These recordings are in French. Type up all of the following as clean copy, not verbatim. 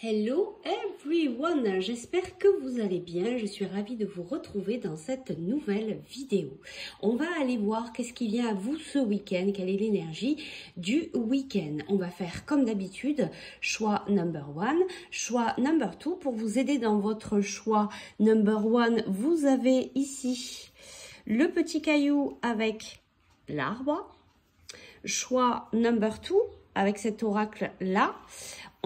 Hello everyone, j'espère que vous allez bien, je suis ravie de vous retrouver dans cette nouvelle vidéo. On va aller voir qu'est-ce qui vient à vous ce week-end, quelle est l'énergie du week-end. On va faire comme d'habitude, choix number 1, choix number 2. Pour vous aider dans votre choix number 1, vous avez ici le petit caillou avec l'arbre. Choix number 2, avec cet oracle là,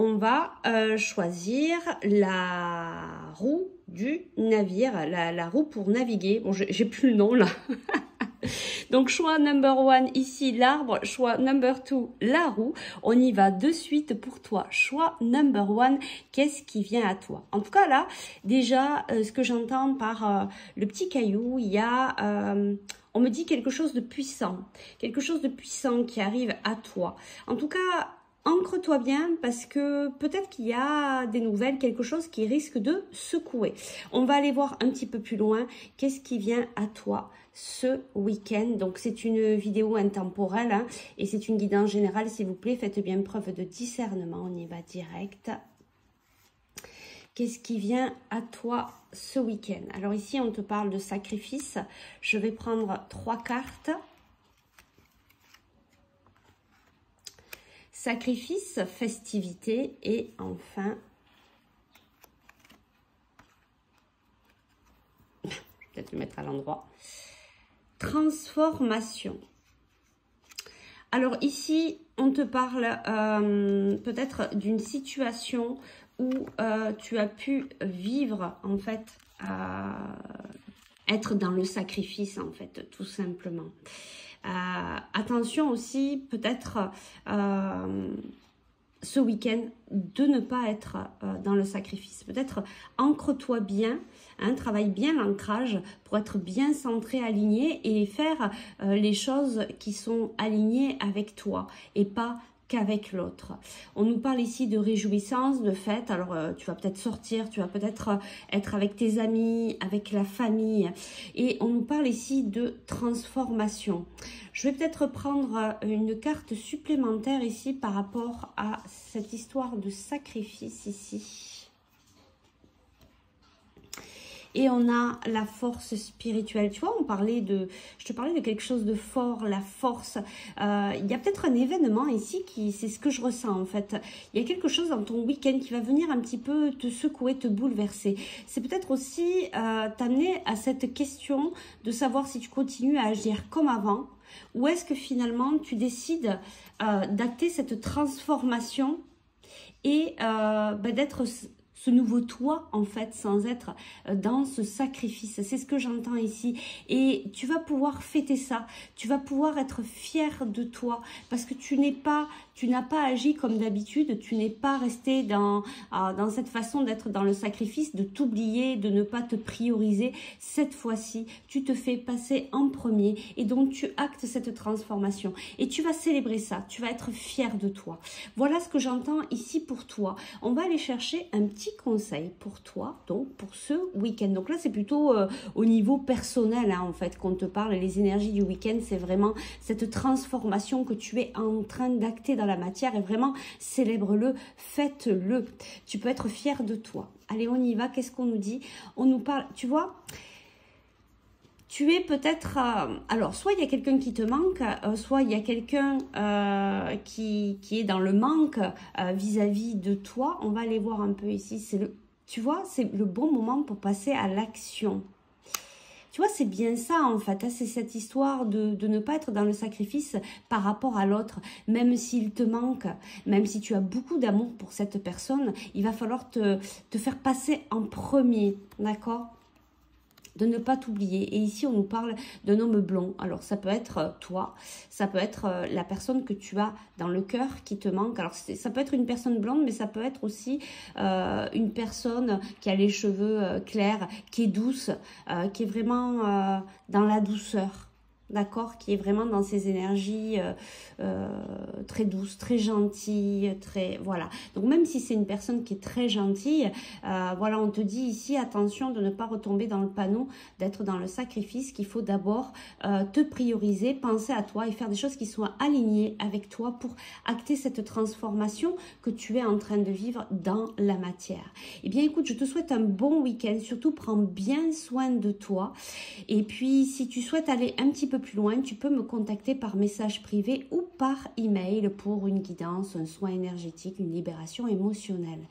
on va choisir la roue du navire, la roue pour naviguer. Bon, j'ai plus le nom là. Donc, choix number 1 ici, l'arbre. Choix number 2, la roue. On y va de suite pour toi. Choix number 1, qu'est-ce qui vient à toi? En tout cas, là, déjà, ce que j'entends par le petit caillou, il y a... on me dit quelque chose de puissant qui arrive à toi. En tout cas, ancre-toi bien parce que peut-être qu'il y a des nouvelles, quelque chose qui risque de secouer. On va aller voir un petit peu plus loin. Qu'est-ce qui vient à toi ce week-end? Donc, c'est une vidéo intemporelle hein, et c'est une guidance générale. S'il vous plaît, faites bien preuve de discernement. On y va direct. Qu'est-ce qui vient à toi ce week-end? Alors ici, on te parle de sacrifice. Je vais prendre 3 cartes. Sacrifice, festivité et enfin, je vais peut-être le mettre à l'endroit, transformation. Alors ici, on te parle peut-être d'une situation où tu as pu vivre en fait, être dans le sacrifice en fait, tout simplement. Attention aussi peut-être ce week-end de ne pas être dans le sacrifice. Peut-être ancre-toi bien, hein, travaille bien l'ancrage pour être bien centré, aligné et faire les choses qui sont alignées avec toi et pas qu'avec l'autre. On nous parle ici de réjouissance, de fête. Alors, tu vas peut-être sortir, tu vas peut-être être avec tes amis, avec la famille. Et on nous parle ici de transformation. Je vais peut-être prendre une carte supplémentaire ici par rapport à cette histoire de sacrifice ici. Et on a la force spirituelle. Tu vois, je te parlais de quelque chose de fort, la force. Il y a peut-être un événement ici c'est ce que je ressens en fait. Il y a quelque chose dans ton week-end qui va venir un petit peu te secouer, te bouleverser. C'est peut-être aussi t'amener à cette question de savoir si tu continues à agir comme avant ou est-ce que finalement tu décides d'acter cette transformation et d'être ce nouveau toi en fait sans être dans ce sacrifice. C'est ce que j'entends ici et tu vas pouvoir fêter ça, tu vas pouvoir être fier de toi parce que tu n'as pas agi comme d'habitude, tu n'es pas resté dans cette façon d'être dans le sacrifice, de t'oublier, de ne pas te prioriser. Cette fois-ci, tu te fais passer en premier et donc tu actes cette transformation et tu vas célébrer ça, tu vas être fier de toi. Voilà ce que j'entends ici pour toi. On va aller chercher un petit conseil pour toi, donc pour ce week-end. Donc là, c'est plutôt au niveau personnel, hein, en fait, qu'on te parle. Les énergies du week-end, c'est vraiment cette transformation que tu es en train d'acter dans la matière et vraiment célèbre-le, faites-le. Tu peux être fier de toi. Allez, on y va. Qu'est-ce qu'on nous dit? On nous parle, tu vois, tu es peut-être... alors, soit il y a quelqu'un qui te manque, soit il y a quelqu'un qui est dans le manque vis-à-vis de toi. On va aller voir un peu ici. Tu vois, c'est le bon moment pour passer à l'action. Tu vois, c'est bien ça en fait. Hein, c'est cette histoire de ne pas être dans le sacrifice par rapport à l'autre. Même s'il te manque, même si tu as beaucoup d'amour pour cette personne, il va falloir te faire passer en premier. D'accord ? De ne pas t'oublier. Et ici, on nous parle d'un homme blond. Alors, ça peut être toi, ça peut être la personne que tu as dans le cœur qui te manque. Alors, ça peut être une personne blonde, mais ça peut être aussi une personne qui a les cheveux clairs, qui est douce, qui est vraiment dans la douceur. d'accord, qui est vraiment dans ces énergies très douces, très gentilles, très, voilà. Donc même si c'est une personne qui est très gentille, voilà, on te dit ici, attention de ne pas retomber dans le panneau, d'être dans le sacrifice, qu'il faut d'abord te prioriser, penser à toi et faire des choses qui soient alignées avec toi pour acter cette transformation que tu es en train de vivre dans la matière. Eh bien écoute, je te souhaite un bon week-end, surtout prends bien soin de toi. Et puis si tu souhaites aller un petit peu plus loin, tu peux me contacter par message privé ou par email pour une guidance, un soin énergétique, une libération émotionnelle.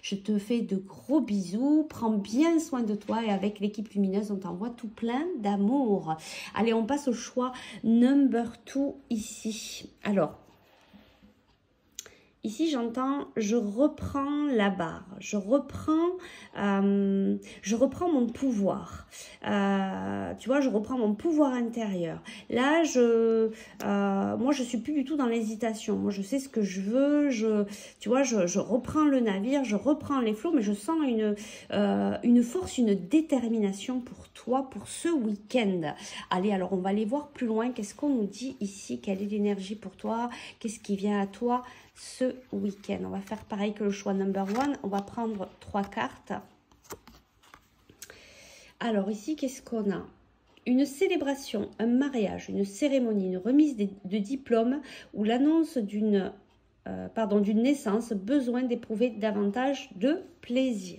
Je te fais de gros bisous, prends bien soin de toi et avec l'équipe lumineuse, on t'envoie tout plein d'amour. Allez, on passe au choix number 2 ici. Alors, ici, j'entends, je reprends la barre, je reprends mon pouvoir. Tu vois, je reprends mon pouvoir intérieur. Là, moi, je suis plus du tout dans l'hésitation. Moi, je sais ce que je veux. Tu vois, je reprends le navire, je reprends les flots, mais je sens une force, une détermination pour toi, pour ce week-end. Allez, alors, on va aller voir plus loin. Qu'est-ce qu'on nous dit ici? Quelle est l'énergie pour toi? Qu'est-ce qui vient à toi ce week-end? On va faire pareil que le choix number 1. On va prendre 3 cartes. Alors ici, qu'est-ce qu'on a? Une célébration, un mariage, une cérémonie, une remise de diplôme ou l'annonce d'une naissance, besoin d'éprouver davantage de plaisir.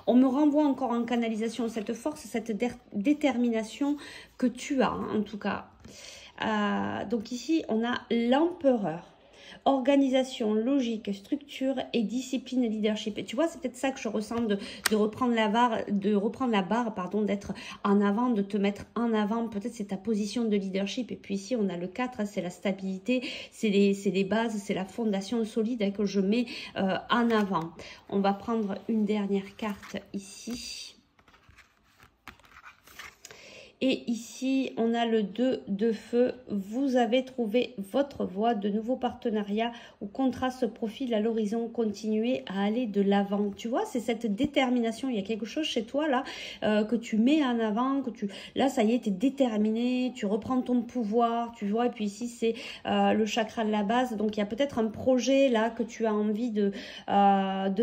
On me renvoie encore en canalisation cette force, cette détermination que tu as, hein, en tout cas. Donc ici, on a l'empereur. Organisation, logique, structure et discipline et leadership. Et tu vois, c'est peut-être ça que je ressens de reprendre la barre, pardon, d'être en avant, de te mettre en avant. Peut-être c'est ta position de leadership. Et puis ici, on a le 4, c'est la stabilité, c'est les bases, c'est la fondation solide, hein, que je mets en avant. On va prendre une dernière carte ici. Et ici, on a le 2 de feu. Vous avez trouvé votre voie. De nouveaux partenariats ou contrats se profilent à l'horizon. Continuez à aller de l'avant. Tu vois, c'est cette détermination. Il y a quelque chose chez toi là que tu mets en avant. Là, ça y est, tu es déterminé. Tu reprends ton pouvoir. Tu vois, et puis ici, c'est le chakra de la base. Donc, il y a peut-être un projet là que tu as envie de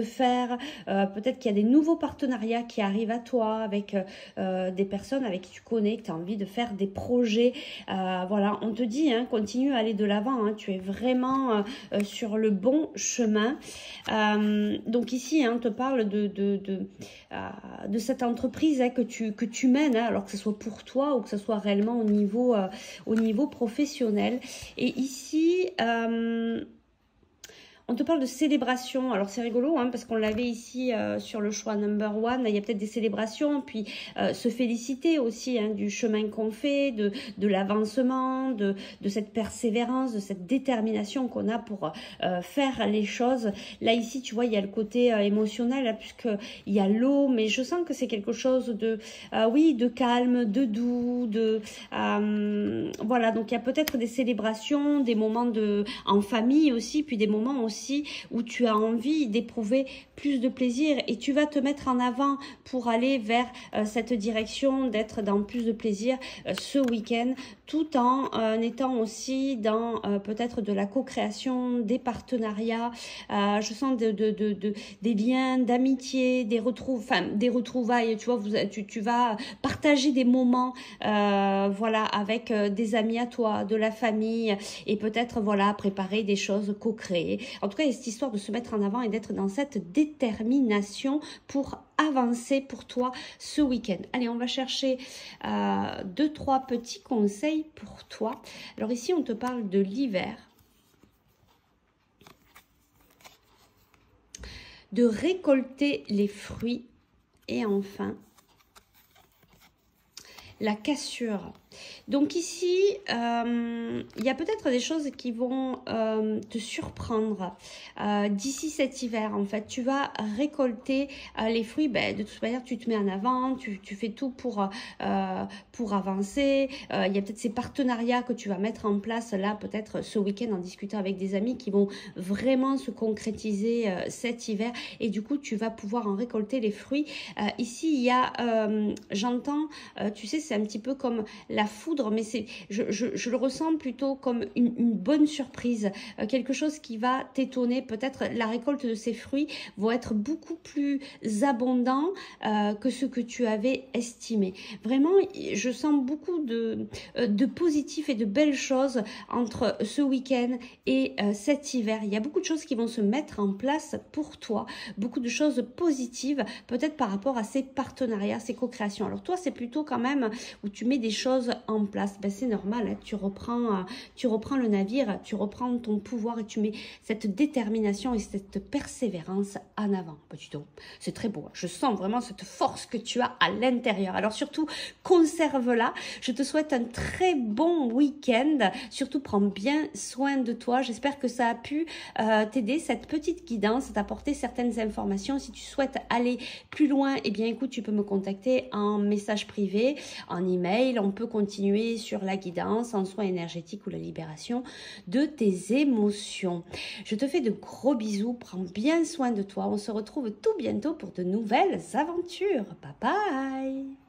faire. Peut-être qu'il y a des nouveaux partenariats qui arrivent à toi avec des personnes avec qui tu connais, que tu as envie de faire des projets. Voilà, on te dit, hein, continue à aller de l'avant, hein, tu es vraiment sur le bon chemin. Donc ici, hein, on te parle de cette entreprise, hein, que tu mènes, hein, alors que ce soit pour toi ou que ce soit réellement au niveau professionnel. Et ici, on te parle de célébration. Alors c'est rigolo, hein, parce qu'on l'avait ici sur le choix number 1. Il y a peut-être des célébrations, puis se féliciter aussi, hein, du chemin qu'on fait, de l'avancement, de cette persévérance, de cette détermination qu'on a pour faire les choses. Là ici, tu vois, il y a le côté émotionnel, hein, puisqu'il y a l'eau, mais je sens que c'est quelque chose de, oui, de calme, de doux, voilà, donc il y a peut-être des célébrations, des moments en famille aussi, puis des moments aussi où tu as envie d'éprouver plus de plaisir et tu vas te mettre en avant pour aller vers cette direction, d'être dans plus de plaisir ce week-end, tout en étant aussi dans peut-être de la co-création, des partenariats. Je sens des liens d'amitié, des retrouvailles. Tu vois, tu vas partager des moments, voilà, avec des amis à toi, de la famille, et peut-être voilà préparer des choses co-créées. En tout cas, il y a cette histoire de se mettre en avant et d'être dans cette détermination pour avancer pour toi ce week-end. Allez, on va chercher 2-3 petits conseils pour toi. Alors ici, on te parle de l'hiver, de récolter les fruits et enfin la cassure. Donc ici, il y a peut-être des choses qui vont te surprendre d'ici cet hiver. En fait, tu vas récolter les fruits. Ben, de toute manière, tu te mets en avant, tu fais tout pour avancer. Il y a peut-être ces partenariats que tu vas mettre en place là, peut-être ce week-end en discutant avec des amis qui vont vraiment se concrétiser cet hiver. Et du coup, tu vas pouvoir en récolter les fruits. Ici, il y a, j'entends, tu sais, c'est un petit peu comme la foudre, mais je le ressens plutôt comme une bonne surprise, quelque chose qui va t'étonner. Peut-être la récolte de ces fruits vont être beaucoup plus abondants que ce que tu avais estimé. Vraiment, je sens beaucoup de positif et de belles choses entre ce week-end et cet hiver. Il y a beaucoup de choses qui vont se mettre en place pour toi, beaucoup de choses positives, peut-être par rapport à ces partenariats, ces co-créations. Alors toi, c'est plutôt quand même où tu mets des choses en place. Ben, c'est normal, hein, tu reprends le navire, tu reprends ton pouvoir et tu mets cette détermination et cette persévérance en avant. Pas du tout. C'est très beau. Je sens vraiment cette force que tu as à l'intérieur. Alors surtout, conserve-la. Je te souhaite un très bon week-end. Surtout, prends bien soin de toi. J'espère que ça a pu t'aider, cette petite guidance, t'apporter certaines informations. Si tu souhaites aller plus loin, eh bien écoute, tu peux me contacter en message privé, en email. On peut continuer sur la guidance en soins énergétiques ou la libération de tes émotions. Je te fais de gros bisous. Prends bien soin de toi. On se retrouve tout bientôt pour de nouvelles aventures. Bye bye!